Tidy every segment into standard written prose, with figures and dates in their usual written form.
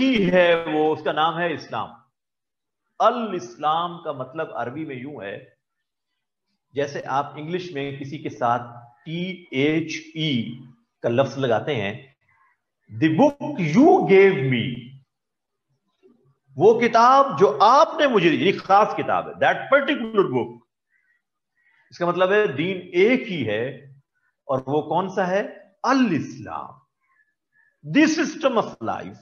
ही है वो, उसका नाम है इस्लाम। अल इस्लाम का मतलब अरबी में यूं है, जैसे आप इंग्लिश में किसी के साथ THE का लफ्ज लगाते हैं, the book you gave me, वो किताब जो आपने मुझे दी, खास किताब है, दैट पर्टिकुलर बुक। इसका मतलब है दीन एक ही है, और वो कौन सा है? अल इस्लाम, the system of life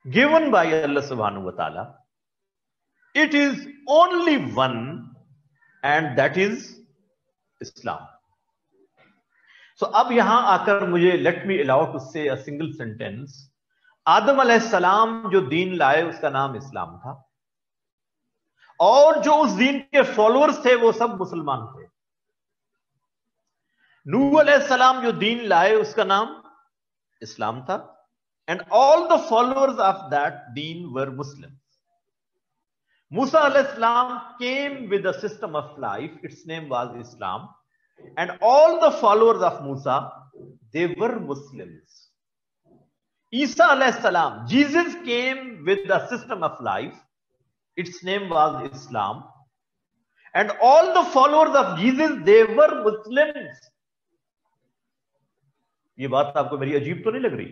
given by अल्लाह सुब्हानहू व तआला। It is only one, and that is इस्लाम। सो अब यहां आकर मुझे लेट मी अलाउ टू से अ सिंगल सेंटेंस। आदम अलैहिस्सलाम जो दीन लाए उसका नाम इस्लाम था, और जो उस दीन के फॉलोअर्स थे वो सब मुसलमान थे। नूह अलैहिस्सलाम जो दीन लाए उसका नाम इस्लाम था, and all the followers of that दीन वर मुस्लिम। मूसा अलैहिस्सलाम came with a system of life, its name was Islam, and all the followers of Musa, they were Muslims. Isa alaihissalam, Jesus came with a system of life, its name was Islam, and all the followers of Jesus, they were Muslims. ये बात आपको मेरी अजीब तो नहीं लग रही?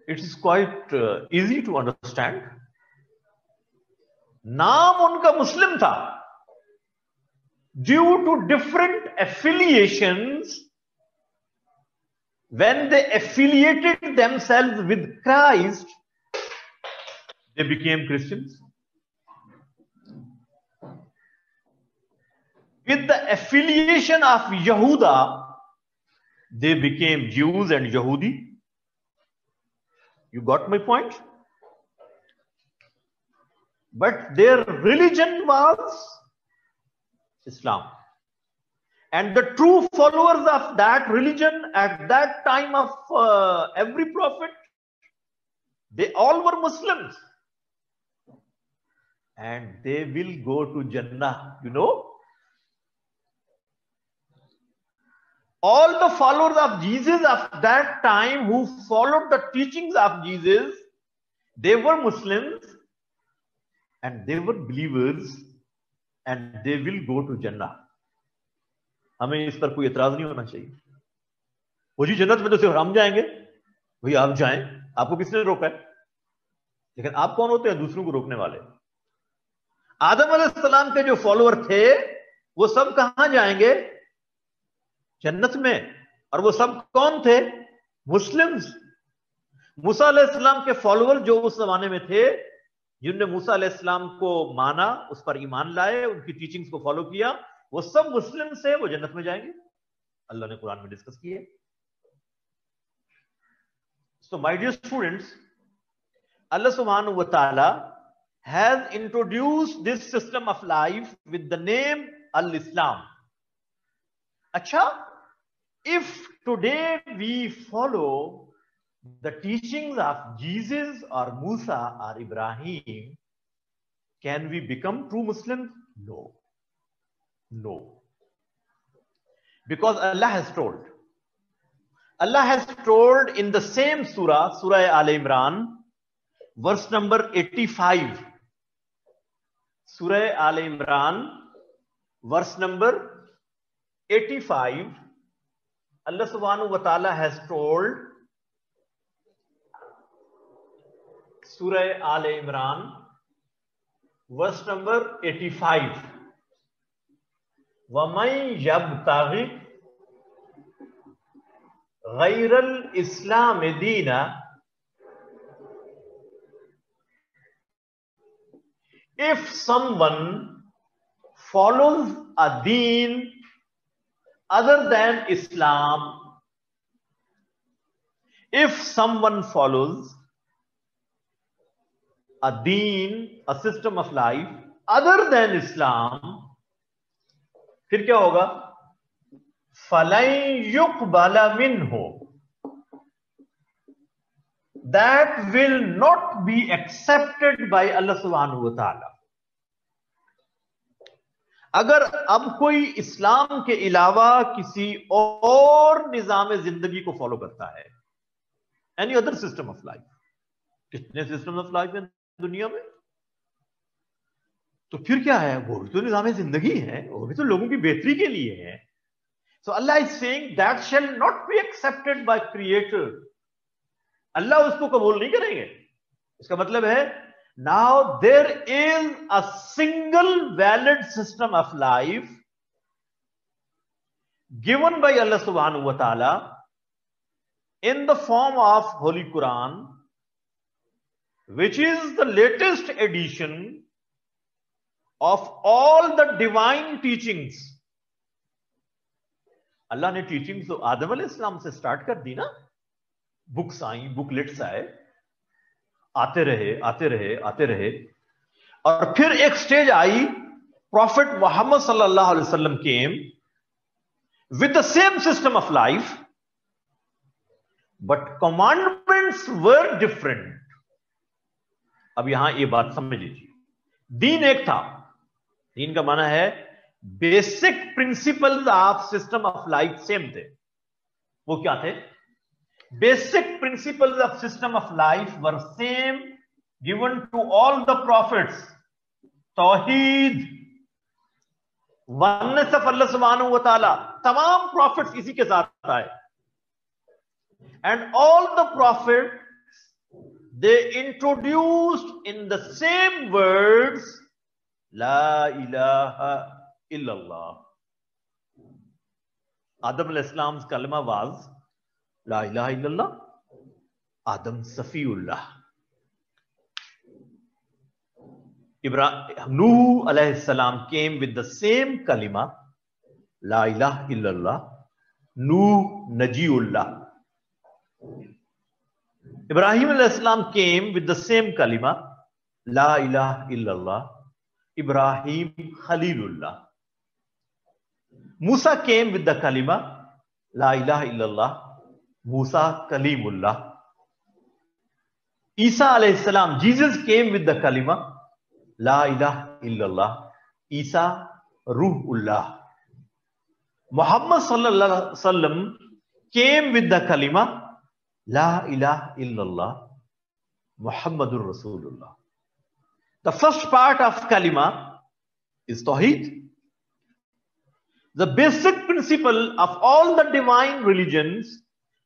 It is quite easy to understand. नाम उनका मुस्लिम था, due to different affiliations. When they affiliated themselves with Christ, they became Christians. With the affiliation of Yehuda, they became Jews and Yehudi. You got my point? But their religion was Islam. And the true followers of that religion at that time of every prophet, they all were Muslims. And they will go to Jannah, you know. All the followers of Jesus of that time who followed the teachings of Jesus, they were Muslims, and they were believers, and they will go to Jannah. हमें इस पर कोई एतराज नहीं होना चाहिए। वो जी जन्नत में तो सिर्फ हम जाएंगे, भाई आप जाएं, आपको किसने रोका है? लेकिन आप कौन होते हैं दूसरों को रोकने वाले? आदम अलैहिस्सलाम के जो फॉलोअर थे वो सब कहां जाएंगे? जन्नत में। और वो सब कौन थे? मुस्लिम्स। मूसा अलैहिस्सलाम के फॉलोअर जो उस जमाने में थे, जिनने मूसा अलैहिस्सलाम को माना, उस पर ईमान लाए, उनकी टीचिंग्स को फॉलो किया, वो सब मुस्लिम से वो जन्नत में जाएंगे। अल्लाह ने कुरान में डिस्कस किए। सो माय डियर स्टूडेंट्स, अल्लाह सुब्हानहू व तआला has introduced this system of life with the name Al-Islam. Acha, if today we follow the teachings of Jesus or Musa or Ibrahim, can we become true Muslims? No. No. Because Allah has told in the same surah, Surah Al-Imran, verse number 85. Surah Al-Imran, verse number 85. Allah subhanahu wa ta'ala has told, Surah Al-Imran, verse number 85. وَمَنْ يَبْتَغِ غَيْرَ الْإِسْلَامِ دِينًا, if someone follows a deen other than Islam, if someone follows a deen, a system of life other than Islam, फिर क्या होगा? फलन युक़बल मिन्हु, that will not be accepted by Allah subhanahu wa ta'ala. अगर अब कोई इस्लाम के अलावा किसी और निजाम जिंदगी को फॉलो करता है, any other system of life. कितने सिस्टम ऑफ लाइफ है दुनिया में, तो फिर क्या है, वो भी तो निज़ाम जिंदगी है, वो भी तो लोगों की बेहतरी के लिए है। सो अल्लाह is saying that shall not be accepted by creator. अल्लाह उसको कबूल नहीं करेंगे। इसका मतलब है now there is a single valid system of life given by अल्लाह सुब्हानहू व तआला in the form of Holy Quran, which is the latest edition of all the divine teachings. अल्लाह ने टीचिंग्स तो आदम अलैहिस्सलाम से स्टार्ट कर दी ना, बुक्स आई, बुकलेट्स आए, आते रहे आते रहे आते रहे, और फिर एक स्टेज आई, प्रॉफिट मोहम्मद सल्लल्लाहु अलैहि वसल्लम came with the same system of life, but commandments were different. अब यहां ये बात समझ लीजिए, दीन एक था, दीन का माना है basic principles of system of life same थे। वो क्या थे? Basic principles of system of life were same given to all the prophets. तौहीद, वननेस ऑफ अल्लाह सुब्हानहू व तआला, तमाम प्रॉफिट्स इसी के साथ आए। And all the prophets, they introduced in the same words, La ilaha illallah. Adam al-Islam's kalma was, La ilaha illallah. Adam Safiullah. Nuh alayhi salam came with the same kalima, La ilaha illallah. Nuh Najiullah. Ibrahim al-Islam came with the same kalima, La ilaha illallah. Ibrahim Khalilullah. Musa came with the kalima, La ilaha illallah. Musa Kalimullah. Isa alayhi salam, Jesus came with the kalima, La ilaha illallah. Isa Ruhullah. Muhammad sallallahu alaihi wasallam came with the kalima, La ilaha illallah Muhammadur Rasulullah. The first part of kalima is Tawheed, the basic principle of all the divine religions,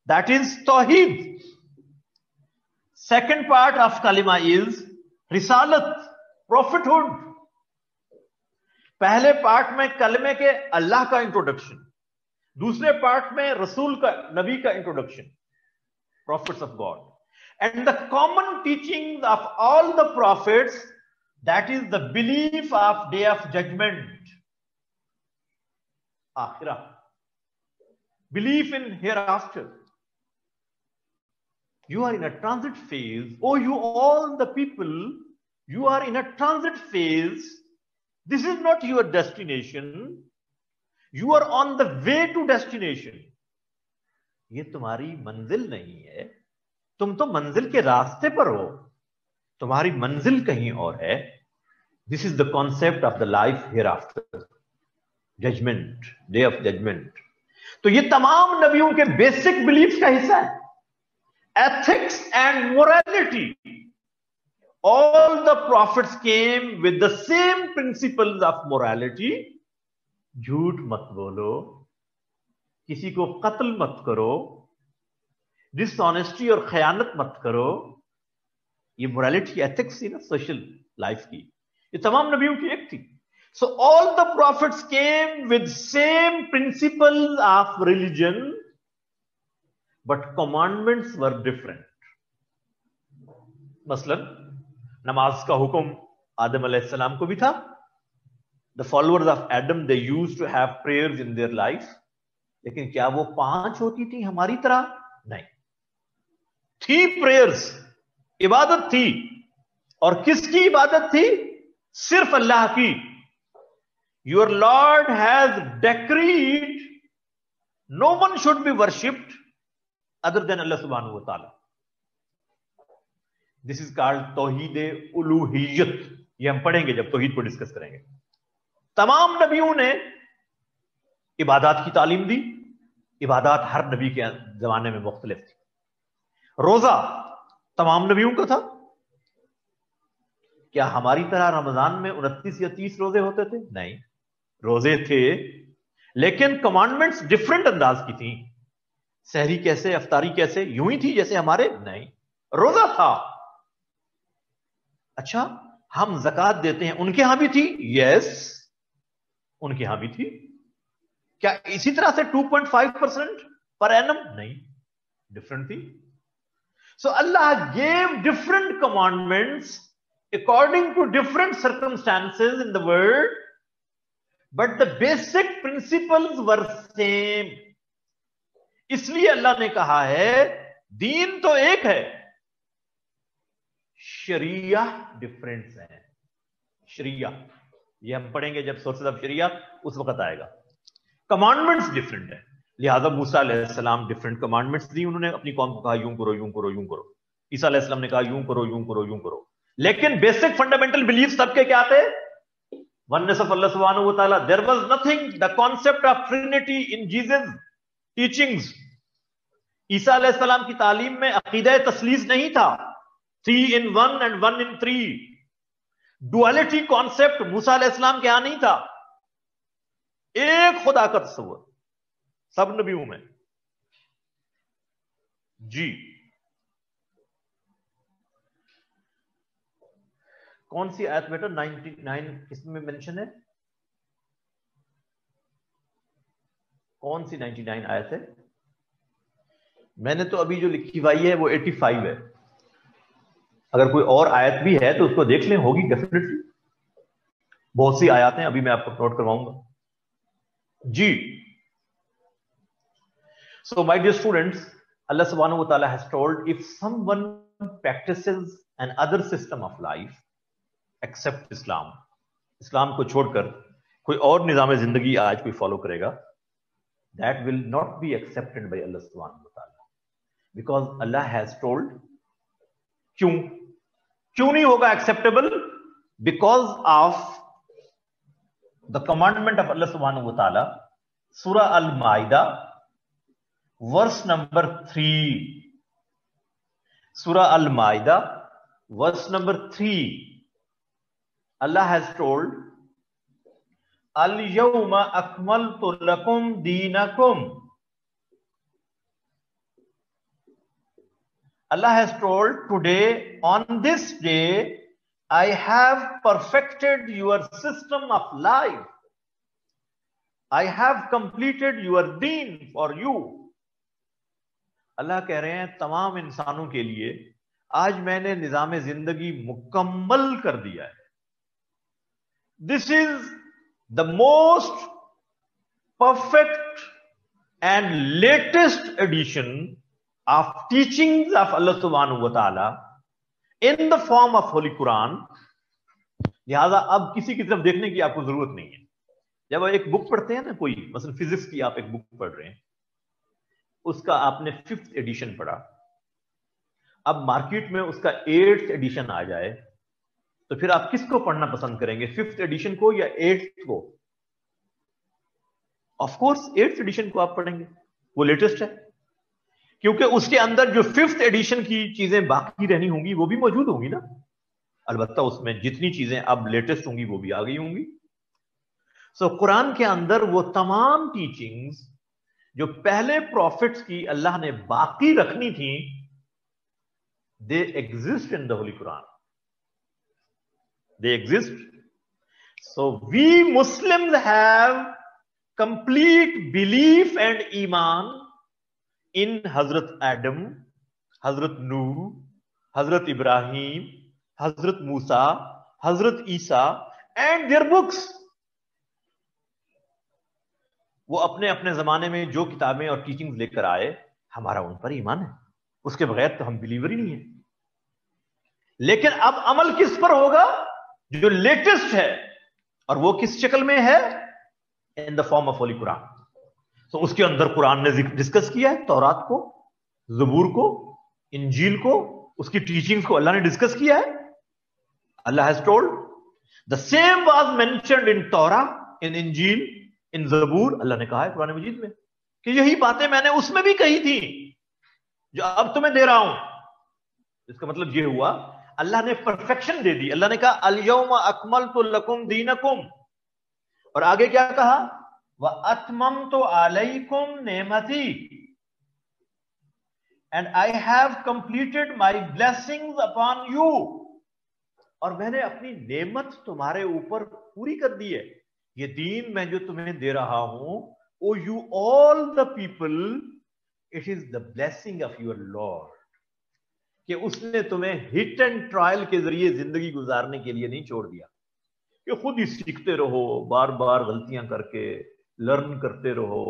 that is Tawheed. Second part of kalima is Risalat, prophethood. पहले part में कलमे के अल्लाह का introduction, दूसरे part में रसूल का, नबी का introduction, prophets of God, and the common teachings of all the prophets, that is the belief of day of judgment, akhirah, belief in hereafter. You are in a transit phase. Oh, you all the people, you are in a transit phase. This is not your destination. You are on the way to destination. ये तुम्हारी मंजिल नहीं है, तुम तो मंजिल के रास्ते पर हो, तुम्हारी मंजिल कहीं और है। This is the concept of the life hereafter, judgment, day of judgment. तो ये तमाम नबियों के बेसिक बिलीफ का हिस्सा है। Ethics and morality, all the prophets came with the same principles of morality. झूठ मत बोलो, किसी को कत्ल मत करो, डिसऑनेस्टी और खयानत मत करो। ये मोरालिटी एथिक्स थी ना सोशल लाइफ की, ये तमाम नबियों की एक थी। So all the prophets came with same principles of religion, but commandments were different. मसलन नमाज का हुक्म आदम अलैहिस्सलाम को भी था। The followers of Adam, they used to have prayers in their life, लेकिन क्या वो 5 होती थी हमारी तरह? नहीं, थी प्रेयर्स, इबादत थी। और किसकी इबादत थी? सिर्फ अल्लाह की। Your lord has decreed no one should be worshipped other than अल्लाह सुब्हानहू व तआला। दिस इज कॉल्ड तौहीद उलूहियत। ये हम पढ़ेंगे जब तौहीद को डिस्कस करेंगे। तमाम नबियों ने इबादत की तालीम दी। इबादत हर नबी के जमाने में मुख्तलिफ थी। रोजा तमाम नबियों का था। क्या हमारी तरह रमजान में 29 या 30 रोजे होते थे? नहीं, रोजे थे, लेकिन कमांडमेंट्स डिफरेंट अंदाज की थी। सहरी कैसे, अफ्तारी कैसे, यूं ही थी जैसे हमारे? नहीं, रोजा था। अच्छा, हम ज़कात देते हैं, उनके यहां भी थी? यस, उनके यहां भी थी। क्या इसी तरह से 2.5% पर एनम? नहीं, डिफरेंट थी। सो अल्लाह gave different commandments according to different circumstances in the world, but the basic principles were same. इसलिए अल्लाह ने कहा है दीन तो एक है, शरिया डिफरेंस है। शरिया ये हम पढ़ेंगे जब सोर्सेस ऑफ शरिया, उस वक्त आएगा। कमांडमेंट्स डिफरेंट है, लिहाजा मूसा अलैहिस्सलाम डिफरेंट कमांडमेंट्स दी उन्होंने अपनी कौम को, कहा यूं करो यूं करो यूं करो। ईसा अलैहिस्सलाम ने कहा यूं करो यूं करो यूं करो। लेकिन बेसिक फंडामेंटल बिलीफ सबके क्या थे? वननेस ऑफ अल्लाह सुब्हानहू व तआला। There was nothing, the concept of trinity in Jesus teachings. ईसा अलैहिस्सलाम की तालीम में अकीदा तस्लीस नहीं था, 3 in 1 and 1 in 3। Duality concept मूसा अलैहिस्सलाम के यहां नहीं था। एक खुदा का तस्वर सब नबियों में। जी, कौन सी आयत बेटा? 99 किसमें मेंशन है? कौन सी 99 आयत है? मैंने तो अभी जो लिखी हुई है वो 85 है। अगर कोई और आयत भी है तो उसको देख लें, होगी डेफिनेटली। बहुत सी आयत हैं, अभी मैं आपको नोट करवाऊंगा। जी, so my dear students, Allah subhanahu wa ta'ala has told, if someone practices an other system of life except Islam, इस्लाम को छोड़कर कोई और निजाम जिंदगी आज कोई फॉलो करेगा, that will not be accepted by Allah subhanahu wa ta'ala, because Allah has told। क्यों नहीं होगा acceptable? Because of the commandment of अल्लाह सुब्हानहू व तआला, सूरह अल माइदा वर्स नंबर 3। सूरह अल माइदा वर्स नंबर 3, अल्लाह हैज टोल्ड, अल यौमा अकमलतु लकुम दीनकुम। Allah has told, today, on this day, I have perfected your system of life. I have completed your deen for you. अल्लाह कह रहे हैं तमाम इंसानों के लिए आज मैंने निजाम जिंदगी मुकम्मल कर दिया है। This is the most perfect and latest edition of teachings of Allah subhanahu wa ta'ala in the form of Holy Quran। लिहाजा अब किसी की तरफ देखने की आपको जरूरत नहीं है। जब आप एक बुक पढ़ते हैं ना, कोई मसलन फिजिक्स की आप एक बुक पढ़ रहे हैं, उसका आपने 5th एडिशन पढ़ा, अब मार्केट में उसका 8th एडिशन आ जाए तो फिर आप किसको पढ़ना पसंद करेंगे, 5th एडिशन को या 8th को? ऑफ कोर्स 8th एडिशन को आप पढ़ेंगे, वो लेटेस्ट है, क्योंकि उसके अंदर जो 5th एडिशन की चीजें बाकी रहनी होंगी वो भी मौजूद होंगी ना। अलबत्ता उसमें जितनी चीजें अब लेटेस्ट होंगी वो भी आ गई होंगी। सो कुरान के अंदर वो तमाम टीचिंग्स जो पहले प्रॉफिट्स की अल्लाह ने बाकी रखनी थी, they exist in the holy Quran, they exist. So we Muslims have complete belief and ईमान in Hazrat Adam, Hazrat Nuh, Hazrat Ibrahim, Hazrat Musa, Hazrat Isa and their books। वो अपने अपने जमाने में जो किताबें और टीचिंग्स लेकर आए, हमारा उन पर ईमान है, उसके बगैर तो हम बिलीवर ही नहीं है। लेकिन अब अमल किस पर होगा? जो लेटेस्ट है, और वो किस शक्ल में है? इन the form of Holi Quran. तो उसके अंदर कुरान ने डिस्कस किया है तौरात को, ज़बूर को, इंजील को, उसकी टीचिंग्स को अल्लाह ने डिस्कस किया है। अल्लाह has told the same was mentioned in तौरा, इन इंजील, इन ज़बूर। अल्लाह ने कहा है कुरान मजीद में कि यही बातें मैंने उसमें भी कही थी। जो अब तुम्हें दे रहा हूं। इसका मतलब ये हुआ अल्लाह ने परफेक्शन दे दी। अल्लाह ने कहा अल-यौमा अकमलतु लकुम दीनकुम, और आगे क्या कहा, व अतममतु अलैकुम नेमती and I have completed my blessings upon you, और मैंने अपनी नेमत तुम्हारे ऊपर पूरी कर दी है। ये दीन मैं जो तुम्हें दे रहा हूं, O you all the people, it is the blessing of your lord, कि उसने तुम्हें हिट एंड ट्रायल के जरिए जिंदगी गुजारने के लिए नहीं छोड़ दिया कि खुद ही सीखते रहो, बार बार गलतियां करके लर्न करते रहो,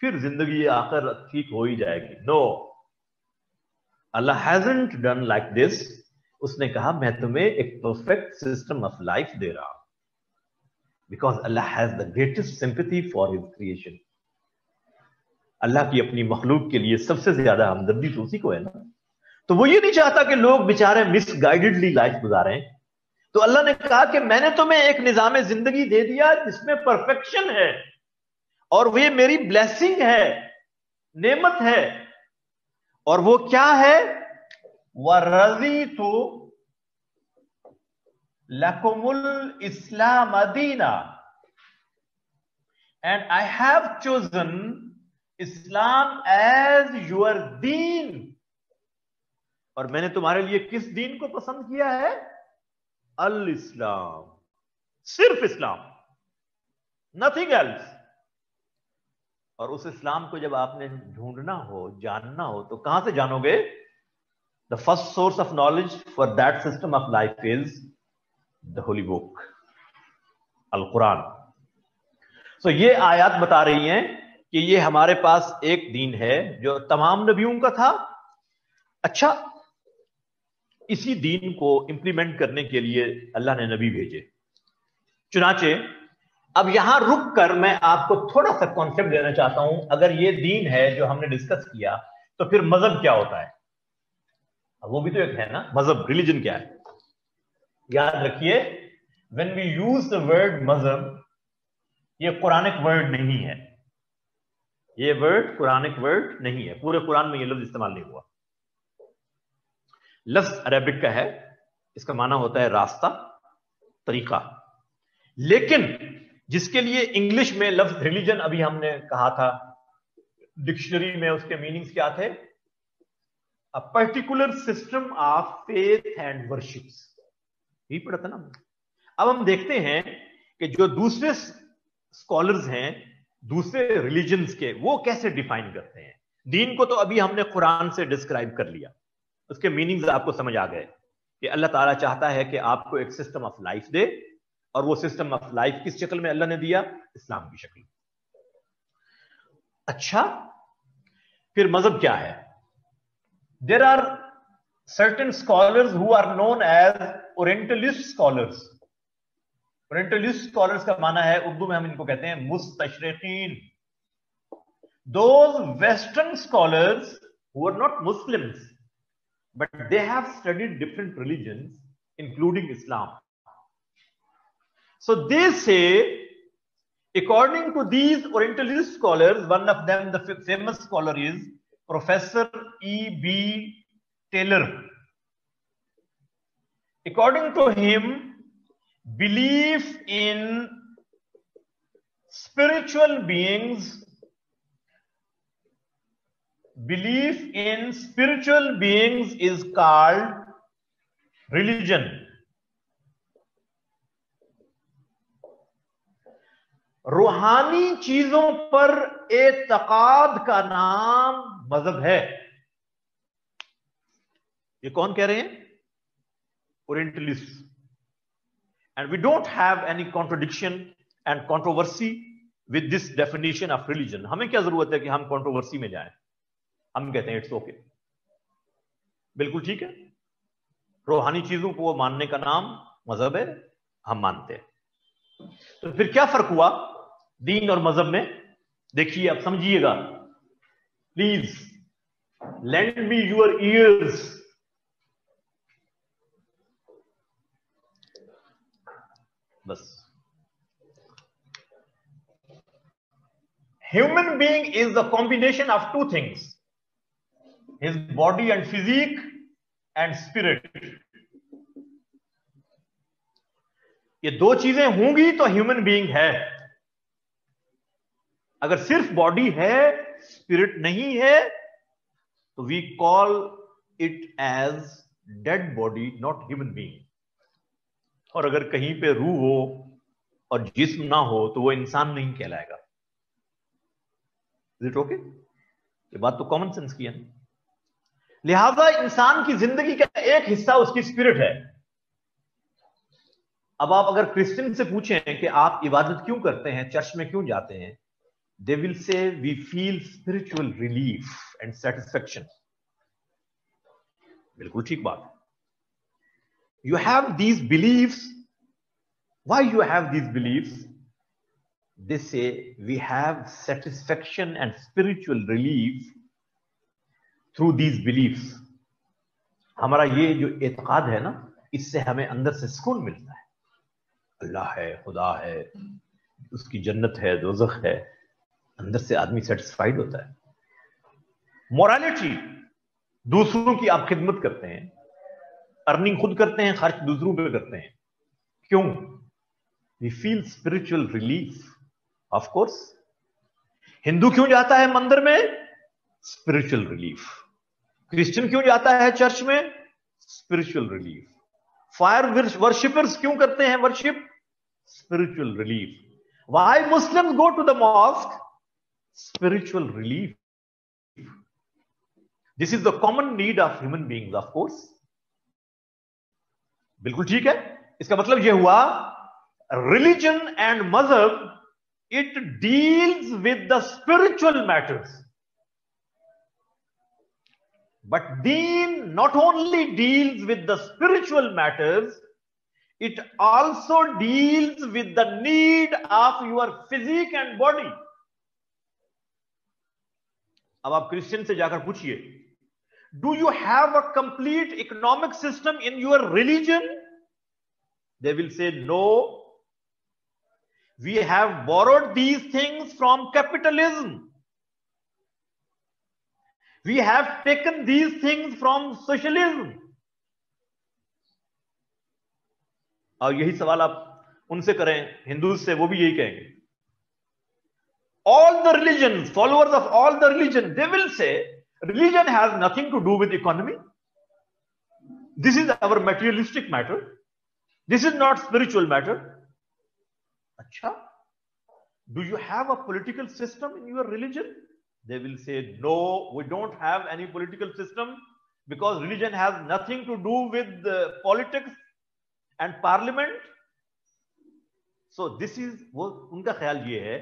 फिर जिंदगी आकर ठीक हो ही जाएगी। नो, अल्लाह हैजंट डन लाइक दिस। उसने कहा मैं तुम्हें एक परफेक्ट सिस्टम ऑफ लाइफ दे रहा हूं, बिकॉज अल्लाह has the greatest sympathy for his creation. अल्लाह की अपनी मखलूक के लिए सबसे ज्यादा हमदर्दी तो उसी को है ना। तो वो ये नहीं चाहता कि लोग बेचारे मिसगाइडेडली लाइफ गुजारें। तो अल्लाह ने कहा कि मैंने तुम्हें एक निजाम जिंदगी दे दिया जिसमें परफेक्शन है, और वो ये मेरी ब्लेसिंग है, नेमत है। और वो क्या है, वरज़ीतु लकुमुल इस्लाम दीना, एंड आई हैव चोजन इस्लाम एज योर दीन, और मैंने तुम्हारे लिए किस दीन को पसंद किया है, अल इस्लाम, सिर्फ इस्लाम, नथिंग एल्स। और उस इस्लाम को जब आपने ढूंढना हो, जानना हो, तो कहां से जानोगे? The first source of knowledge for that system of life is the holy book, Al Quran. So ये आयत बता रही हैं कि ये हमारे पास एक दीन है जो तमाम नबियों का था। अच्छा, इसी दीन को इंप्लीमेंट करने के लिए अल्लाह ने नबी भेजे। चुनाचे अब यहां रुक कर मैं आपको थोड़ा सा कॉन्सेप्ट देना चाहता हूं। अगर ये दीन है जो हमने डिस्कस किया, तो फिर मजहब क्या होता है? वो भी तो एक है ना, मजहब, रिलीजन क्या है। याद रखिए, when we use the word मजहब, ये कुरानिक वर्ड नहीं है। ये वर्ड कुरानिक वर्ड नहीं है, पूरे कुरान में ये लफ्ज इस्तेमाल नहीं हुआ। लफ्ज अरेबिक का है, इसका माना होता है रास्ता, तरीका। लेकिन जिसके लिए इंग्लिश में लफ्ज रिलीजन अभी हमने कहा था, डिक्शनरी में उसके मीनिंग्स क्या थे? A particular system of faith and worships, यही पढ़ा था ना। अब हम देखते हैं कि जो दूसरे स्कॉलर्स हैं दूसरे रिलीजन्स के, वो कैसे डिफाइन करते हैं दीन को। तो अभी हमने कुरान से डिस्क्राइब कर लिया, उसके मीनिंग्स आपको समझ आ गए कि अल्लाह ताला चाहता है कि आपको एक सिस्टम ऑफ लाइफ दे, और वो सिस्टम ऑफ लाइफ किस शक्ल में अल्लाह ने दिया? इस्लाम की शक्ल। अच्छा, फिर मजहब क्या है? There are certain scholars who are known as orientalist scholars. Orientalist scholars का माना है, उर्दू में हम इनको कहते हैं मुस्तशरिकीन। Those western scholars who are not Muslims but they have studied different religions including Islam. So they say, according to these orientalist scholars, one of them, the famous scholar, is Professor E.B. Taylor. According to him, belief in spiritual beings, belief in spiritual beings is called religion. रूहानी चीजों पर एतकाद का नाम मजहब है। ये कौन कह रहे हैं? Orientalist. And we don't have any contradiction and controversy with this definition of religion. हमें क्या जरूरत है कि हम कंट्रोवर्सी में जाएं? हम कहते हैं इट्स ओके, बिल्कुल ठीक है। रूहानी चीजों को मानने का नाम मजहब है, हम मानते हैं। तो फिर क्या फर्क हुआ दीन और मजहब में? देखिए, अब समझिएगा, please lend me your ears. बस, human being is the combination of two things, his body and physique and spirit. ये दो चीजें होंगी तो ह्यूमन बीइंग है. अगर सिर्फ बॉडी है, स्पिरिट नहीं है, तो we call it as dead body, not human being. और अगर कहीं पे रूह हो और जिस्म ना हो तो वो इंसान नहीं कहलाएगा. Is it okay? ये बात तो कॉमन सेंस की है. लिहाजा इंसान की जिंदगी का एक हिस्सा उसकी स्पिरिट है. अब आप अगर क्रिश्चियन से पूछें कि आप इबादत क्यों करते हैं, चर्च में क्यों जाते हैं, they will say we feel spiritual relief and satisfaction. बिल्कुल ठीक बात. You have these beliefs. Why you have these beliefs? They say we have satisfaction and spiritual relief through these beliefs. हमारा ये जो एतकाद है ना, इससे हमें अंदर से सुकून मिलता है. अल्लाह है, खुदा है, उसकी जन्नत है, दोज़ख है, अंदर से आदमी सेटिस्फाइड होता है. मोरालिटी, दूसरों की आप खिदमत करते हैं, अर्निंग खुद करते हैं, खर्च दूसरों पे करते हैं. क्यों? We feel spiritual relief. Of course. Hindu क्यों जाता है मंदिर में? Spiritual relief. क्रिश्चियन क्यों जाता है चर्च में? Spiritual relief. फायर वर्शिपर्स क्यों करते हैं worship? Spiritual relief. Why Muslims go to the mosque? Spiritual relief. This is the common need of human beings. Of course. बिल्कुल ठीक है. इसका मतलब यह हुआ, रिलीजन एंड मजहब, it deals with the spiritual matters. But दीन not only deals with the spiritual matters, it also deals with the need of your physique and body. अब आप क्रिश्चियन से जाकर पूछिए, do you have a complete economic system in your religion? They will say no. We have borrowed these things from capitalism. We have taken these things from socialism. और यही सवाल आप उनसे करें, हिंदू से, वो भी यही कहेंगे. All the religions, followers of all the religion, they will say religion has nothing to do with economy. This is our materialistic matter. This is not spiritual matter. Acha, do you have a political system in your religion? They will say, no, we don't have any political system because religion has nothing to do with politics and parliament. So this is, वो उनका ख्याल ये है,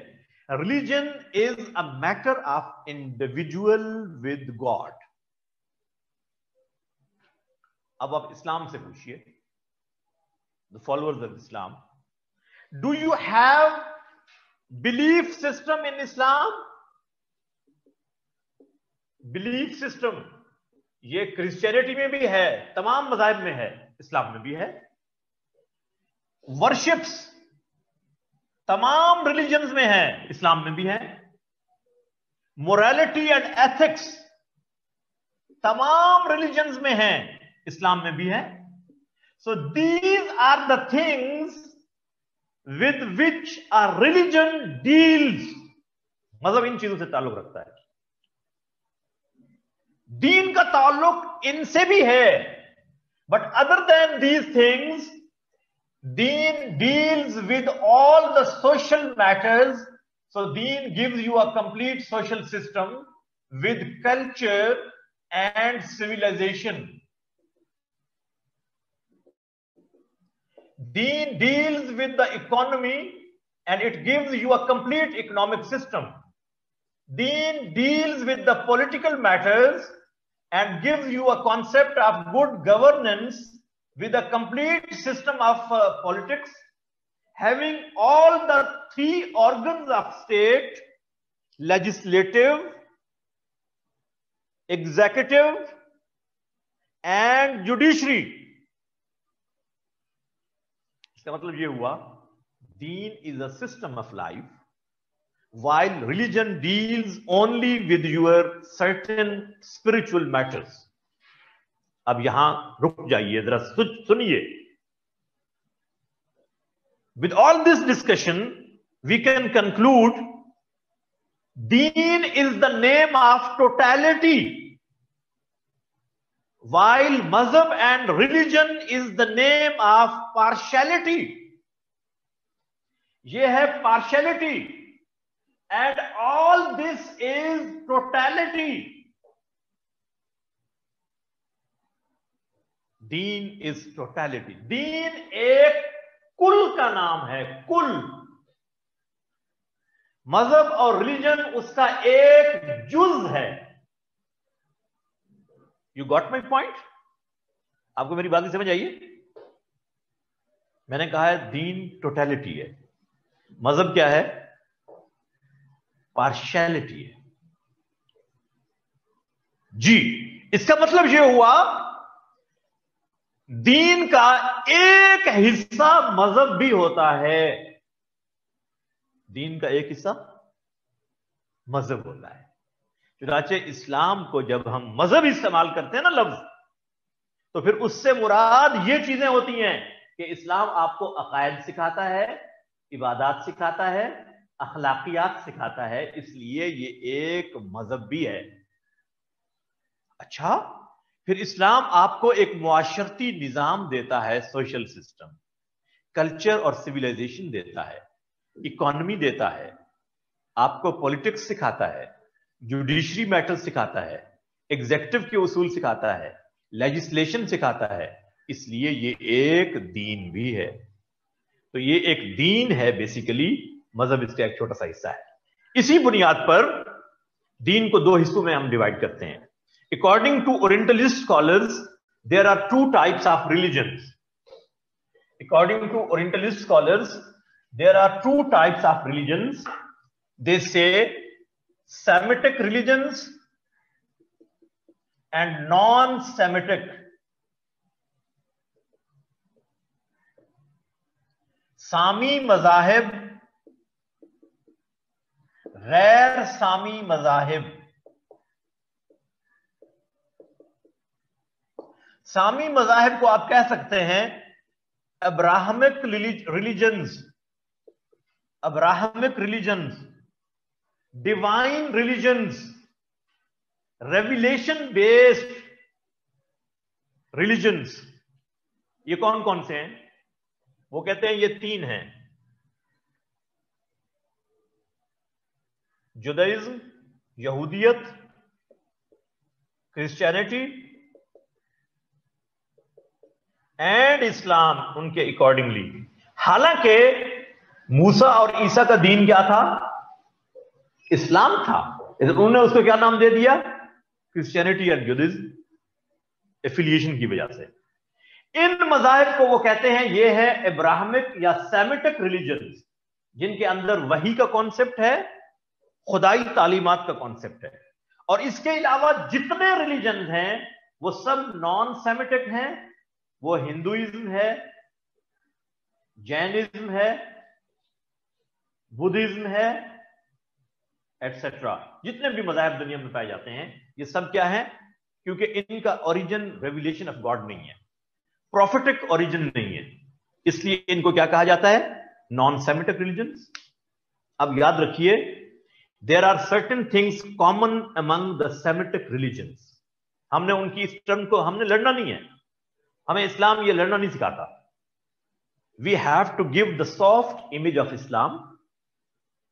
religion is a matter of individual with God. अब आप इस्लाम से पूछिए, the followers of Islam, do you have belief system in Islam? Belief system ये क्रिश्चियनिटी में भी है, तमाम मज़ाहिब में है, इस्लाम में भी है. वर्शिप्स तमाम रिलीजन्स में है, इस्लाम में भी है. मोरालिटी एंड एथिक्स तमाम रिलीजन्स में है, इस्लाम में भी है. So these are the things with which a religion deals. मतलब इन चीजों से ताल्लुक रखता है. दीन का ताल्लुक इनसे भी है, but other than these things, Deen deals with all the social matters. So Deen gives you a complete social system with culture and civilization. Deen deals with the economy and it gives you a complete economic system. Deen deals with the political matters and gives you a concept of good governance with a complete system of politics, having all the three organs of state, legislative, executive, and judiciary. इसका मतलब ये हुआ, दीन is a system of life while religion deals only with your certain spiritual matters. अब यहां रुक जाइए, जरा सुनिए. With all this discussion, we can conclude Deen is the name of totality, while mazhab and religion is the name of partiality. ये है partiality, and all this is totality. Deen is totality. Deen एक कुल का नाम है, कुल. मजहब और रिलीजन उसका एक जुज है. You got my point? आपको मेरी बात समझ आइए? मैंने कहा है दीन टोटलिटी है, मजहब क्या है? पार्शियलिटी है. जी, इसका मतलब यह हुआ दीन का एक हिस्सा मजहब भी होता है. दीन का एक हिस्सा मजहब होता है. चुनाचे इस्लाम को जब हम मजहब इस्तेमाल करते हैं ना लफ्ज, तो फिर उससे मुराद ये चीजें होती हैं कि इस्लाम आपको अकायद सिखाता है, इबादत सिखाता है, अखलाकियात सिखाता है, इसलिए ये एक मजहब भी है. अच्छा, फिर इस्लाम आपको एक मुआशरती निजाम देता है, सोशल सिस्टम, कल्चर और सिविलाइजेशन देता है, इकोनॉमी देता है, आपको पॉलिटिक्स सिखाता है, जुडिशरी मैटर सिखाता है, एग्जीक्यूटिव के उसूल सिखाता है, लेजिस्लेशन सिखाता है. इसलिए ये एक दीन भी है. तो ये एक दीन है बेसिकली, मजहब इसका एक छोटा सा हिस्सा है. इसी बुनियाद पर दीन को दो हिस्सों में हम डिवाइड करते हैं. According to orientalist scholars there are two types of religions. According to orientalist scholars there are two types of religions. They say Semitic religions and non-Semitic. सामी मजाहिब, गैर सामी मजाहिब. सामी मजाहिब को आप कह सकते हैं Abrahamic religions, Abrahamic religions, divine religions, revelation based religions. ये कौन कौन से हैं? वो कहते हैं ये तीन हैं: जुदाइज्म, यहूदियत, क्रिश्चियनिटी एंड इस्लाम, उनके अकॉर्डिंगली. हालांकि मूसा और ईसा का दीन क्या था? इस्लाम था. उन्होंने उसको क्या नाम दे दिया? क्रिश्चियनिटी एंड जुडाइज्म, एफिलिएशन की वजह से. इन मजाहिब को वो कहते हैं ये है अब्राहमिक या सेमिटिक रिलीजन्स, जिनके अंदर वही का कॉन्सेप्ट है, खुदाई तालीमात का कॉन्सेप्ट है. और इसके अलावा जितने रिलीजन हैं वो सब नॉन सेमिटिक हैं. वो हिंदुइज्म है, जैनिज्म है, बुद्धिज्म है, एटसेट्रा. जितने भी मज़ाहिब दुनिया में पाए जाते हैं ये सब क्या है? क्योंकि इनका ओरिजिन रेवलेशन ऑफ गॉड नहीं है, प्रॉफिटिक ओरिजिन नहीं है, इसलिए इनको क्या कहा जाता है? Non Semitic religions. अब याद रखिए, there are certain things common among the Semitic religions. हमने उनकी इस टर्म को हमने लड़ना नहीं है, हमें इस्लाम ये लड़ना नहीं सिखाता. We have to give the soft image of Islam.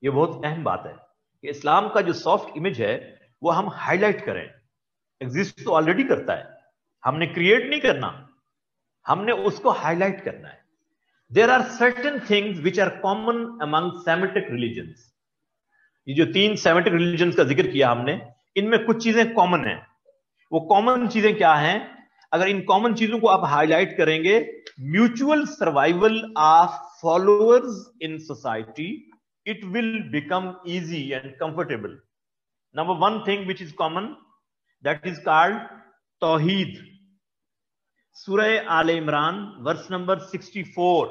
ये बहुत अहम बात है कि इस्लाम का जो सॉफ्ट इमेज है वो हम हाईलाइट करें. एग्जिस्ट तो ऑलरेडी करता है, हमने क्रिएट नहीं करना, हमने उसको हाईलाइट करना है. There are certain things which are common among Semitic religions. ये जो तीन सेमिटिक रिलीजन्स का जिक्र किया हमने, इनमें कुछ चीजें कॉमन हैं. वो कॉमन चीजें क्या हैं? अगर इन कॉमन चीजों को आप हाईलाइट करेंगे, mutual survival of followers in society, it will become easy and comfortable. Number one thing which is common, that is called Tawheed. Surah Al Imran, verse number 64.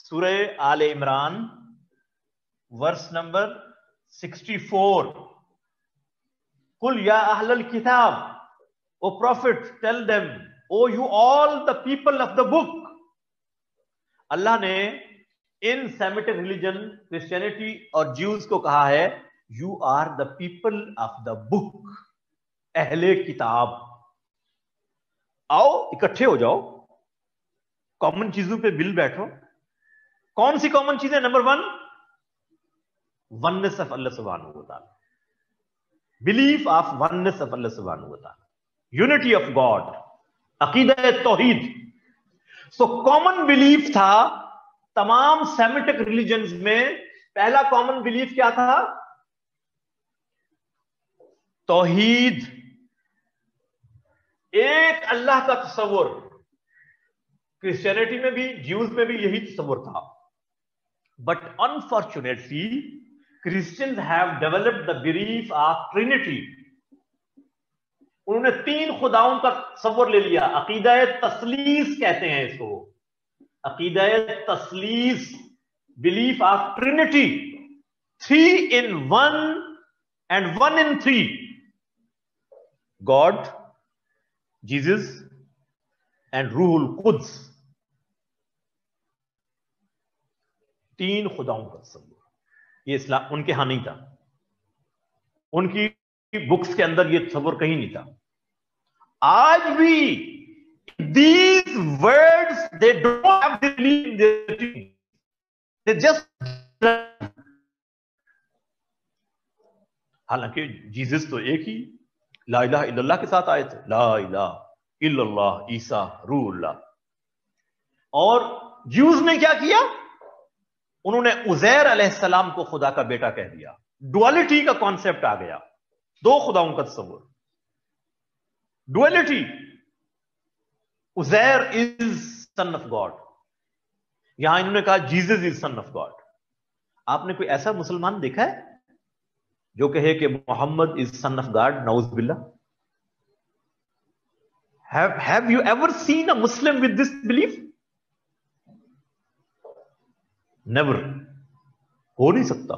Surah Al Imran, verse number 64. Kul ya ahlal kitab, O prophet, tell them, O you all the people of the book. अल्लाह ने इन Semitic religion Christianity और Jews को कहा है, you are the people of the book, अहले किताब। आओ इकट्ठे हो जाओ, कॉमन चीजों पे मिल बैठो। कौन सी कॉमन चीजें? नंबर 1, वननेस ऑफ अल्लाह सुब्हानहू व तआला, बिलीफ ऑफ वननेस ऑफ अल्लाह सुब्हानहू व तआला, यूनिटी ऑफ गॉड, अकीदा तौहीद। सो कॉमन बिलीफ था तमाम सेमिटिक रिलीजन्स में। पहला कॉमन बिलीफ क्या था? तौहीद, एक अल्लाह का तस्वुर। क्रिश्चियनिटी में भी, ज्यूज में भी यही तस्वुर था। But unfortunately Christians have developed the belief of Trinity. उन्होंने 3 खुदाओं का तस्वुर ले लिया। अकीदा तस्लीस कहते हैं इसको, अकीदा तस्लीस, belief of trinity, 3 in 1 and 1 in 3, God, Jesus and रूहुल कुद्स। 3 खुदाओं का तस्वुर। ये इस्लाम उनके यहां नहीं था, उनकी बुक्स के अंदर ये तस्वुर कहीं नहीं था। आज भी these words they don't have the belief in their teaching. They just, हालांकि जीसस तो एक ही ला इलाहा इल्लल्लाह के साथ आए थे, ला इलाहा इल्लल्लाह ईसा रूहुल्लाह। और ज्यूज ने क्या किया? उन्होंने उजैर अलैहिस्सलाम को खुदा का बेटा कह दिया। डुअलिटी का कॉन्सेप्ट आ गया, 2 खुदाओं का तस्वुर, duality. Uzair is son of God, यहां इन्होंने कहा Jesus is son of God. आपने कोई ऐसा मुसलमान देखा है जो कहे कि Muhammad is son of God? नाउज़ बिल्लाह। Have you ever seen a Muslim with this belief? Never, हो नहीं सकता।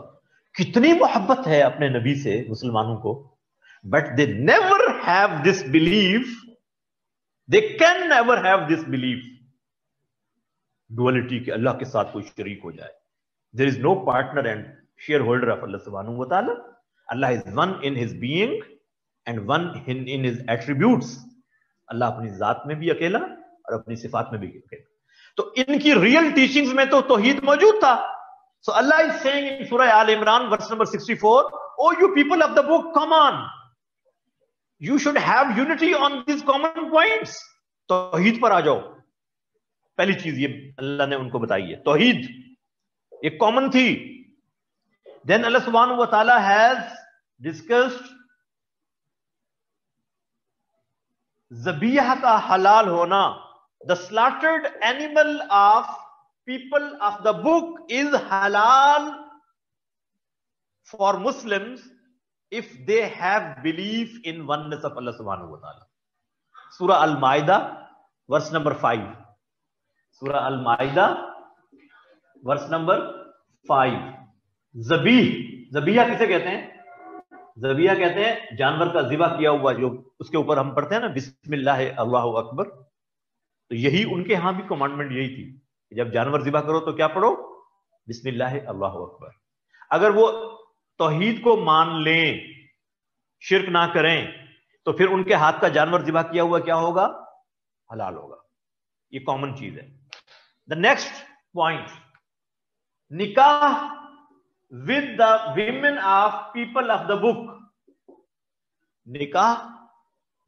कितनी मोहब्बत है अपने नबी से मुसलमानों को, but they never have this belief, they can never have this belief, duality के अल्लाह के साथ कोई शरीक हो जाए। There is no partner and shareholder of अल्लाह सुब्हानहू व तआला। Allah is one in his being and one in his attributes. Allah अपनी जात में भी अकेला और अपनी सिफात में भी अकेला। तो इनकी रियल टीचिंग्स में तो तौहीद मौजूद था। सो अल्लाह इज सेइंग इन सूरह Al Imran verse number 64, O you people of the book, come on, you should have unity on this common points. तौहीद पर आ जाओ। पहली चीज ये अल्लाह ने उनको बताई है, तौहीद ये कॉमन थी। देन अल्लाह सुब्हानहू व तआला हैज डिस्कस्ड ज़बीहा का हलाल होना। The slaughtered animal of people of the book is halal for Muslims if they have belief in oneness of Allah subhanahu wa ta'ala. Surah Al-Ma'idah verse number 5. Surah Al-Ma'idah verse number 5. ज़बीहा किसे कहते हैं? ज़बीहा कहते हैं जानवर का ज़िबा किया हुआ, जो उसके ऊपर हम पढ़ते हैं ना बिस्मिल्लाह अल्लाहु अकबर। तो यही उनके यहां भी कमांडमेंट यही थी कि जब जानवर ज़िबा करो तो क्या पढ़ो? बिस्मिल्लाह अल्लाहु अकबर। अगर वो तौहीद को मान लें, शिर्क ना करें, तो फिर उनके हाथ का जानवर ज़िबा किया हुआ क्या होगा? हलाल होगा। ये कॉमन चीज है। द नेक्स्ट पॉइंट, निकाह with the women of people of the book. निकाह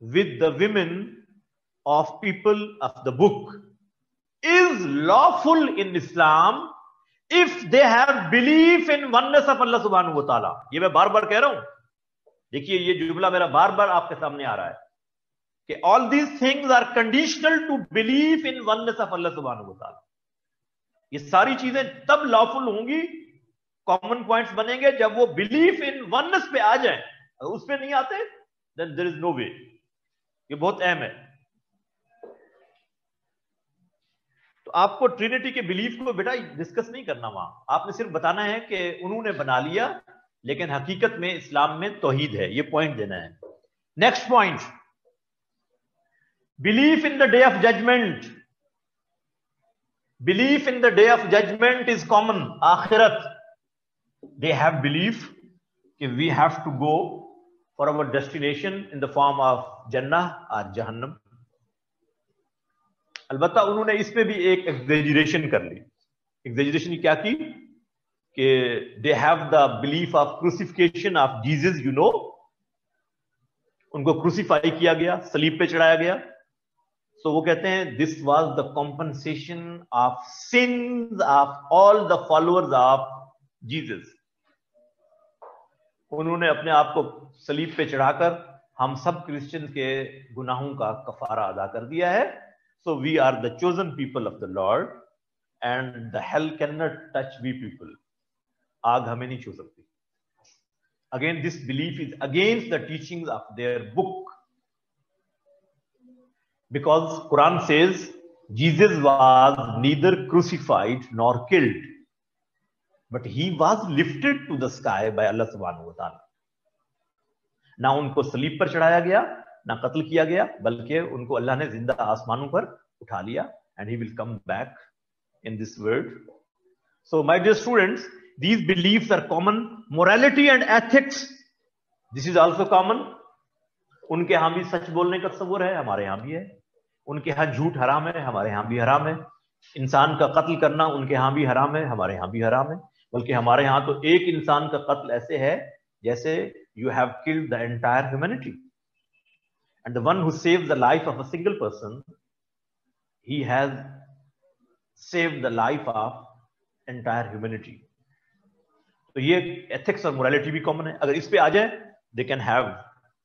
with the women of people of the book is lawful in Islam if they have belief in oneness of Allah subhanahu wa ta'ala. ये मैं बार बार कह रहा हूं, देखिए ये जुमला मेरा बार बार आपके सामने आ रहा है कि all these things are conditional to belief in oneness of Allah subhanahu wa ta'ala. ये सारी चीजें तब लॉफुल होंगी, कॉमन पॉइंट्स बनेंगे, जब वो बिलीफ इन वननेस पे आ जाए। अगर उस पे नहीं आते देन देयर इज नो वे। ये बहुत अहम है। तो आपको ट्रिनिटी के बिलीफ को बेटा डिस्कस नहीं करना वहां, आपने सिर्फ बताना है कि उन्होंने बना लिया, लेकिन हकीकत में इस्लाम में तौहीद है, ये पॉइंट देना है। Next point, belief in the day of judgement. Belief in the day of judgement is common. आखिरत, दे हैव बिलीफ कि we have to go for our destination in the form of जन्नह और जहन्नम। अलबत्ता उन्होंने इस पे भी एक एग्जेजरेशन कर ली। एग्जेजरेशन क्या की कि they have the belief of crucifixion of Jesus, you know, उनको क्रूसिफाई किया गया, सलीब पे चढ़ाया गया। सो वो कहते हैं this was the compensation of since of all the followers of Jesus. उन्होंने अपने आप को सलीब पे चढ़ाकर हम सब क्रिश्चियन के गुनाहों का कफारा अदा कर दिया है। So we are the chosen people of the Lord, and the hell cannot touch we people. आग हमें नहीं छू सकती। Again, this belief is against the teachings of their book, because Quran says Jesus was neither crucified nor killed, but he was lifted to the sky by Allah subhanahu wa ta'ala. ना उनको सलीब पर चढ़ाया गया, ना कत्ल किया गया, बल्कि उनको अल्लाह ने जिंदा आसमानों पर उठा लिया, and he will come back in this world. So my dear students, these beliefs are common. Morality and ethics, this is also common. उनके यहां भी सच बोलने का तस्वुर है, हमारे यहां भी है। उनके यहां झूठ हराम है, हमारे यहां भी हराम है। इंसान का कत्ल करना उनके यहां भी हराम है, हमारे यहां भी हराम है। बल्कि हमारे यहां तो एक इंसान का कत्ल ऐसे है जैसे you have killed the entire humanity. And the one who saves the life of a single person, he has saved the life of entire humanity. तो ये ethics और morality भी common है। अगर इस पे आ जाए, they can have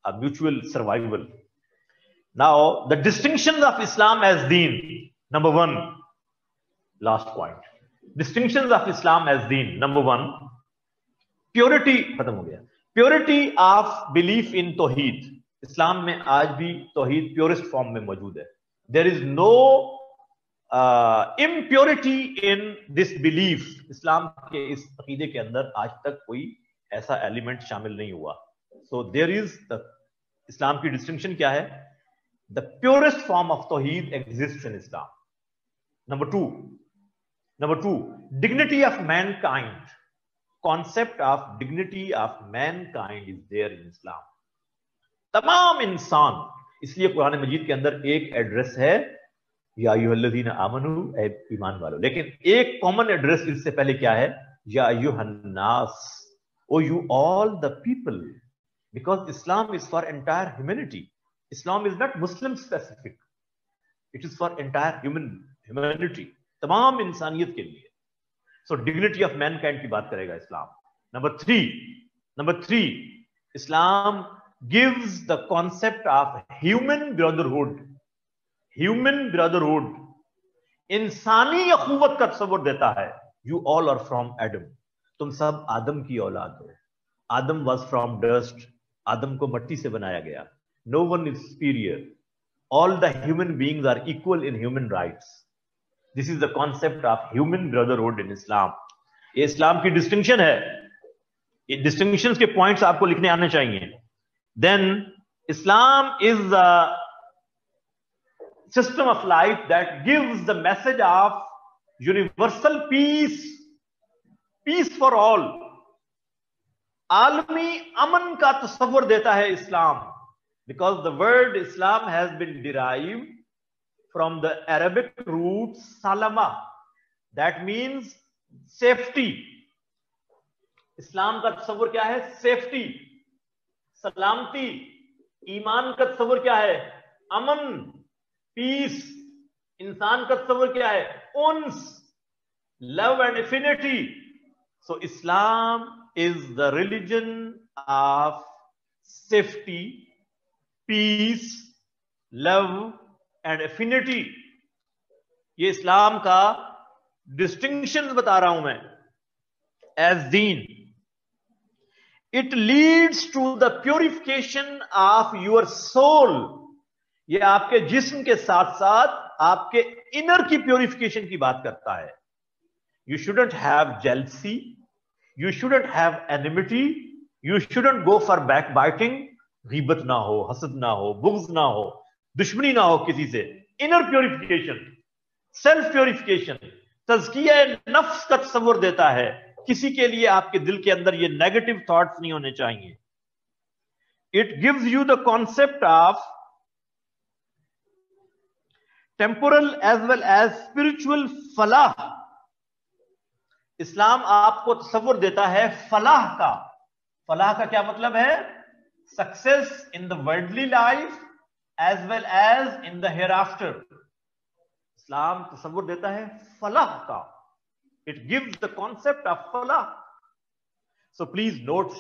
a mutual survival. Now, the distinctions of Islam as deen. Number one, last point. Distinctions of Islam as deen. Number one, purity. खत्म हो गया। Purity of belief in Tawheed. इस्लाम में आज भी तौहीद प्योरेस्ट फॉर्म में मौजूद है। There is no impurity in this belief. Islam के इस अकीदे के अंदर आज तक कोई ऐसा एलिमेंट शामिल नहीं हुआ। So there is the, Islam की डिस्टिंक्शन क्या है? द प्योरेस्ट फॉर्म ऑफ तौहीद exist in Islam. Number two, dignity of mankind. Concept of dignity of mankind is there in Islam. तमाम इंसान, इसलिए कुरान मजीद के अंदर एक एड्रेस है या अय्युहल्लज़ीना आमनू, ऐ ईमान वालों, लेकिन एक कॉमन एड्रेस इससे पहले क्या है? या अय्युहन्नास, O you all the people, because Islam is for entire humanity. Islam is not Muslim specific, it is for entire humanity, तमाम इंसानियत के लिए। सो डिग्निटी ऑफ मैनकाइंड की बात करेगा Islam. Number three, Islam gives the concept of human brotherhood. Human brotherhood, इंसानी अखुवत का तस्वुर देता है। You all are from Adam. तुम सब आदम की औलाद हो। आदम was from dust. आदम को मट्टी से बनाया गया। No one is superior. All the human beings are equal in human rights. This is the concept of human brotherhood in Islam. ये इस्लाम की डिस्टिंक्शन है। ये डिस्टिंक्शंस के पॉइंट्स आपको लिखने आने चाहिए। Then Islam is a system of life that gives the message of universal peace, peace for all. आलमी अमन का तस्वुर देता है इस्लाम, because the word Islam has been derived from the Arabic root salama, that means safety. इस्लाम का तस्वुर क्या है? Safety, सलामती। ईमान का तस्वुर क्या है? अमन, पीस। इंसान का तस्वुर क्या है? उन्स, love and affinity. So Islam is the religion of safety, peace, love and affinity. ये इस्लाम का डिस्टिंक्शन बता रहा हूं मैं as Deen. It leads to the purification of your soul. ये आपके जिस्म के साथ साथ आपके इनर की प्योरिफिकेशन की बात करता है। You shouldn't have jealousy, you shouldn't have enmity, you shouldn't go for backbiting, गीबत ना हो, हसद ना हो, बुग़्ज़ ना हो, दुश्मनी ना हो किसी से। इनर प्योरिफिकेशन, सेल्फ प्योरिफिकेशन, तज़किया नफ्स का तस्वुर देता है। किसी के लिए आपके दिल के अंदर ये नेगेटिव थॉट्स नहीं होने चाहिए। It gives you the concept of temporal as well as spiritual फलाह। इस्लाम आपको तस्वुर देता है फलाह का। फलाह का क्या मतलब है? Success in the worldly life as well as in the hereafter. Islam तस्वुर देता है फलाह का। It gives the concept of falah. So please note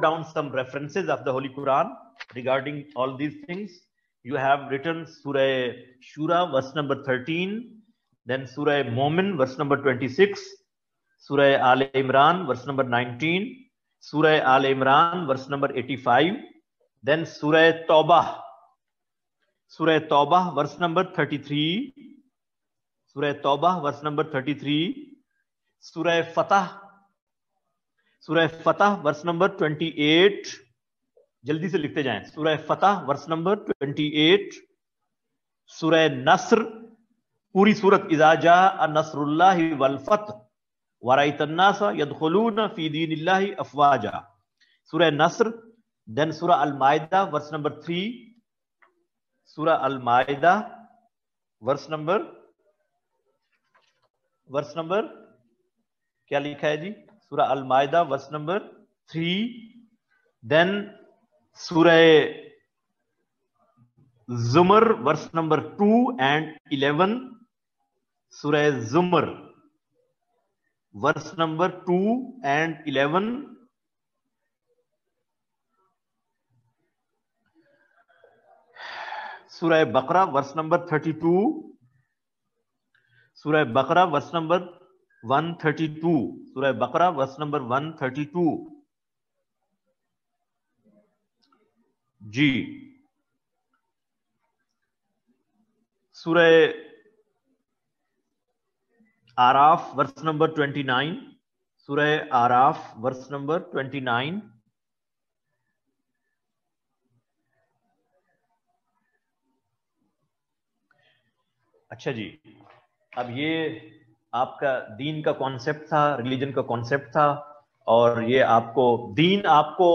down some references of the Holy Quran regarding all these things. You have written Surah Shura, verse number 13, then Surah Mu'min, verse number 26, Surah Al Imran, verse number 19, Surah Al Imran, verse number 85, then Surah Tawbah, verse number 33, Surah Tawbah, verse number 33, Surah Fatah, verse number 28. जल्दी से लिखते जाएं। Surah Fatah, verse number 28, Surah Nasr, पूरी सूरत इज़ा जाअ नस्रुल्लाहि वल फत्ह व रअयतन NASA यदखुलूना फी दीनिल्लाहि अफवाजा, Surah Nasr, then Surah Al-Ma'idah, verse number 3, Surah Al-Ma'idah, verse number क्या लिखा है जी? सूरा अल-माइदा वर्स नंबर 3, देन सूरा जुमर वर्स नंबर 2 and 11, सूरा जुमर वर्स नंबर 2 and 11, सूरा बकरा वर्स नंबर 32, सूरह बकरा वर्स नंबर 132, सूरह बकरा वर्स नंबर 132 जी। सूरह आराफ वर्स नंबर 29, सूरह आराफ वर्स नंबर 29, अच्छा जी। अब ये आपका दीन का कॉन्सेप्ट था, रिलीजन का कॉन्सेप्ट था, और ये आपको दीन आपको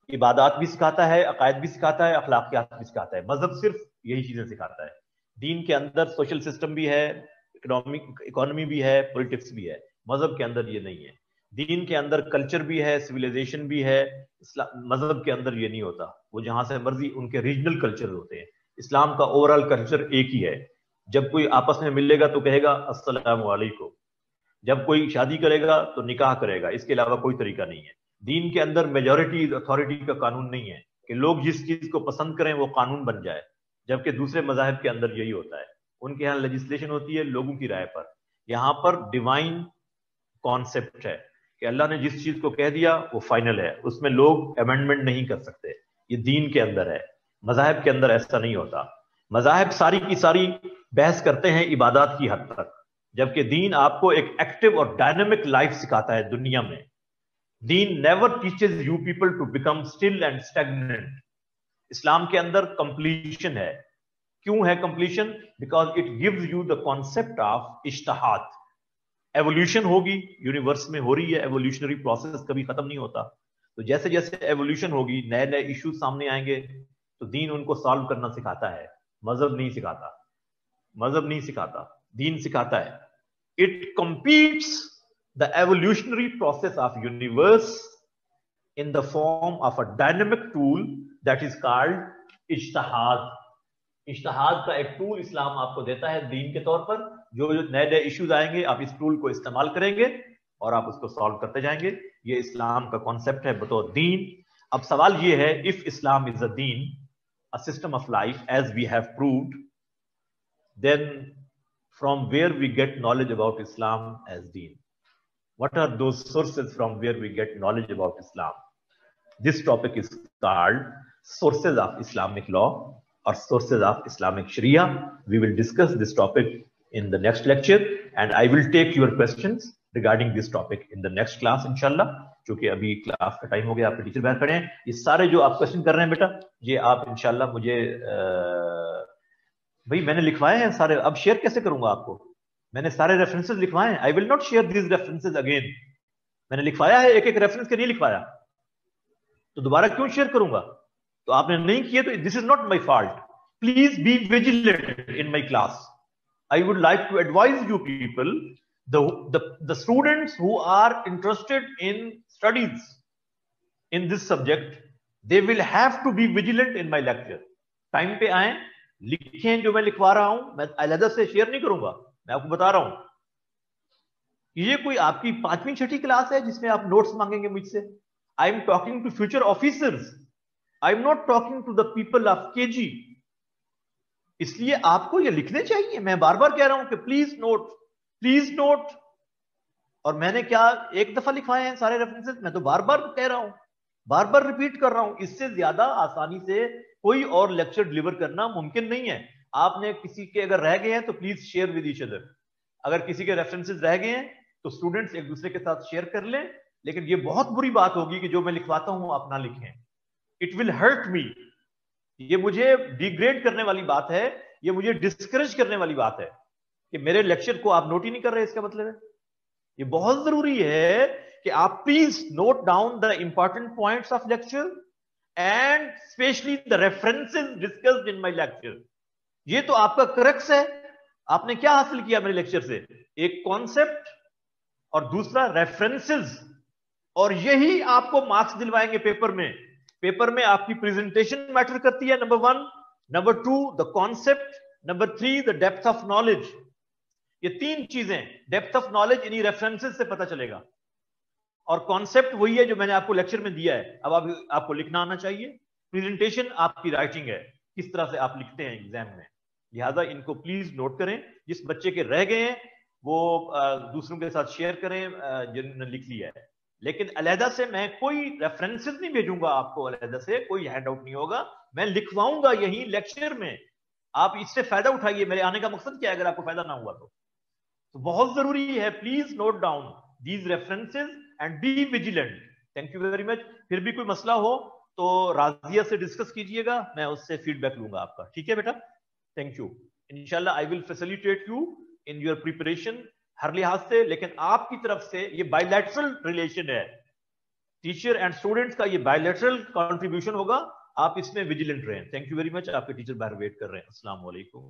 इबादत भी सिखाता है, अकायद भी सिखाता है, अखलाकियात भी सिखाता है। मजहब सिर्फ यही चीजें सिखाता है। दीन के अंदर सोशल सिस्टम भी है, इकोनॉमी भी है, पॉलिटिक्स भी है। मजहब के अंदर ये नहीं है। दीन के अंदर कल्चर भी है, सिविलाइजेशन भी है। मजहब के अंदर ये नहीं होता। वो जहां से मर्जी उनके रीजनल कल्चर होते हैं। इस्लाम का ओवरऑल कल्चर एक ही है। जब कोई आपस में मिलेगा तो कहेगा अस्सलामु अलैकुम, जब कोई शादी करेगा तो निकाह करेगा, इसके अलावा कोई तरीका नहीं है। दीन के अंदर मेजॉरिटी अथॉरिटी का कानून नहीं है कि लोग जिस चीज को पसंद करें वो कानून बन जाए, जबकि दूसरे मजाहिब के अंदर यही होता है। उनके यहाँ लेजिस्लेशन होती है लोगों की राय पर। यहाँ पर डिवाइन कॉन्सेप्ट है कि अल्लाह ने जिस चीज को कह दिया वो फाइनल है, उसमें लोग अमेंडमेंट नहीं कर सकते। ये दीन के अंदर है। मजाहिब के अंदर ऐसा नहीं होता। मजाहिब सारी की सारी बहस करते हैं इबादत की हद तक, जबकि दीन आपको एक एक्टिव और डायनेमिक लाइफ सिखाता है दुनिया में। दीन never teaches you people to become still and stagnant. Islam के अंदर कंप्लीशन है। क्यों है completion? Because it gives you the concept of इज्तिहाद। एवोल्यूशन होगी, यूनिवर्स में हो रही है, एवोल्यूशनरी प्रोसेस कभी खत्म नहीं होता। तो जैसे जैसे एवोल्यूशन होगी, नए नए इश्यूज सामने आएंगे, तो दीन उनको सॉल्व करना सिखाता है। मजहब नहीं सिखाता। मजहब नहीं सिखाता, दीन सिखाता है। It competes the evolutionary process of universe in the form of a dynamic tool that is called इज्तिहाद। इज्तिहाद का एक टूल इस्लाम आपको देता है दीन के तौर पर। जो नए नए इश्यूज आएंगे आप इस टूल को इस्तेमाल करेंगे और आप उसको सॉल्व करते जाएंगे। ये इस्लाम का कॉन्सेप्ट है बतौर दीन। अब सवाल ये है, if Islam is a Deen, a system of life, as we have proved, then from where we get knowledge about Islam as deen? What are those sources from where we get knowledge about Islam? This topic is called Sources of Islamic Law. or sources of Islamic Sharia. We will discuss this topic in the next lecture, and I will take your questions regarding this topic in the next class inshallah. क्योंकि अभी class का time हो गया, आपके teacher बाहर खड़े हैं। ये सारे जो आप क्वेश्चन कर रहे हैं बेटा, ये आप इंशाल्लाह मुझे भाई मैंने लिखवाए हैं सारे, अब शेयर कैसे करूंगा आपको? मैंने सारे रेफरेंसेस लिखवाए हैं। I will not share these references again. मैंने लिखवाया है, एक एक रेफरेंस के लिए लिखवाया, तो दोबारा क्यों शेयर करूंगा? तो आपने नहीं किया तो this is not my fault. Please be vigilant in my class. I would like to advise you people, the students who are interested in studies in this subject, they will have to be vigilant in my lecture. Time पे आए, लिखें जो मैं लिखवा रहा हूं, मैं अलग से शेयर नहीं करूंगा, मैं आपको बता रहा हूं। ये कोई आपकी 5वीं 6ठी क्लास है जिसमें आप नोट्स मांगेंगे मुझसे? I am talking to future officers, I am not talking to the people of KG. इसलिए आपको ये लिखने चाहिए। मैं बार बार कह रहा हूं कि प्लीज नोट, प्लीज नोट। और मैंने क्या एक दफा लिखवाए हैं सारे रेफरेंसेस? मैं तो बार बार कह रहा हूं, बार बार रिपीट कर रहा हूं। इससे ज्यादा आसानी से कोई और लेक्चर डिलीवर करना मुमकिन नहीं है। आपने किसी के अगर रह गए हैं तो please share with each other. अगर किसी के रेफरेंसेस रह गए हैं तो स्टूडेंट्स एक दूसरे के साथ शेयर कर लें। लेकिन ये बहुत बुरी बात होगी कि जो मैं लिखवाता हूं आप ना लिखें। It will hurt me. ये मुझे डिग्रेड करने वाली बात है, ये मुझे डिस्करेज करने वाली बात है कि मेरे लेक्चर को आप नोट ही नहीं कर रहे। इसका मतलब है ये बहुत जरूरी है कि आप please note down the important points of lecture and specially the references discussed in my lecture. ये तो आपका क्रक्स है। आपने क्या हासिल किया मेरे लेक्चर से? एक कॉन्सेप्ट और दूसरा रेफरेंसेस, और यही आपको मार्क्स दिलवाएंगे पेपर में। पेपर में आपकी प्रेजेंटेशन मैटर करती है, number 1, number 2 the concept, number 3 the depth of knowledge. ये 3 चीजें, डेप्थ ऑफ नॉलेज इन्हीं रेफरेंसेस से पता चलेगा, और कॉन्सेप्ट वही है जो मैंने आपको लेक्चर में दिया है। अब आपको लिखना आना चाहिए। प्रेजेंटेशन आपकी राइटिंग है, किस तरह से आप लिखते हैं एग्जाम में। लिहाजा इनको प्लीज नोट करें। जिस बच्चे के रह गए हैं वो दूसरों के साथ शेयर करें जिन्होंने लिख लिया है। लेकिन अलहदा से मैं कोई रेफरेंसेस नहीं भेजूंगा आपको, अलहदा से कोई हैंड आउट नहीं होगा। मैं लिखवाऊंगा यही लेक्चर में। आप इससे फायदा उठाइए। मेरे आने का मकसद क्या है अगर आपको फायदा ना हुआ तो बहुत जरूरी है। Please note down these references and be vigilant. Thank you very much. फिर भी कोई मसला हो तो राजिया से डिस्कस कीजिएगा, मैं उससे फीडबैक लूंगा आपका। ठीक है बेटा, थैंक यू। इंशाल्लाह I will facilitate you in your preparation हर लिहाज से। लेकिन आपकी तरफ से ये बायलैटरल रिलेशन है, टीचर एंड स्टूडेंट्स का ये बायलैटरल कंट्रीब्यूशन होगा। आप इसमें विजिलेंट रहें। Thank you very much. आपके टीचर बाहर वेट कर रहे हैं। अस्सलाम वालेकुम।